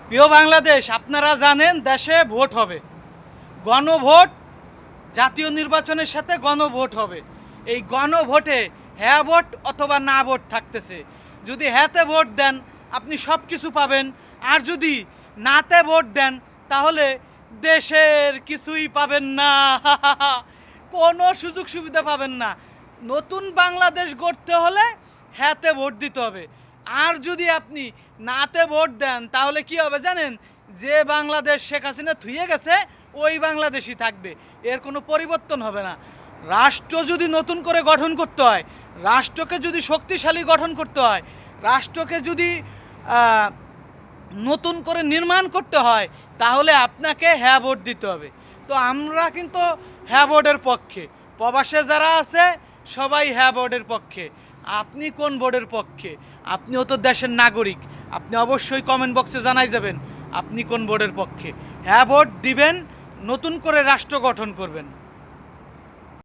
প্রিয় বাংলাদেশ, আপনারা জানেন দেশে ভোট হবে, গণভোট। জাতীয় নির্বাচনের সাথে গণভোট হবে। এই গণভোটে হ্যাঁ ভোট অথবা না ভোট থাকতেছে। যদি হ্যাঁতে ভোট দেন আপনি সব কিছু পাবেন, আর যদি নাতে ভোট দেন তাহলে দেশের কিছুই পাবেন না। কোনো সুযোগ সুবিধা পাবেন না। নতুন বাংলাদেশ গড়তে হলে হ্যাঁতে ভোট দিতে হবে। আর যদি আপনি নাতে ভোট দেন তাহলে কি হবে জানেন? যে বাংলাদেশ শেখ হাসিনা থুয়ে গেছে ওই বাংলাদেশই থাকবে, এর কোনো পরিবর্তন হবে না। রাষ্ট্র যদি নতুন করে গঠন করতে হয়, রাষ্ট্রকে যদি শক্তিশালী গঠন করতে হয়, রাষ্ট্রকে যদি নতুন করে নির্মাণ করতে হয়, তাহলে আপনাকে হ্যাঁ ভোট দিতে হবে। তো আমরা কিন্তু হ্যাঁ ভোটের পক্ষে। প্রবাসে যারা আছে সবাই হ্যাঁ ভোটের পক্ষে। আপনি কোন ভোটের পক্ষে? আপনিও তো দেশের নাগরিক, আপনি অবশ্যই কমেন্ট বক্সে জানাই যাবেন আপনি কোন ভোটের পক্ষে। হ্যাঁ ভোট দিবেন, নতুন করে রাষ্ট্র গঠন করবেন।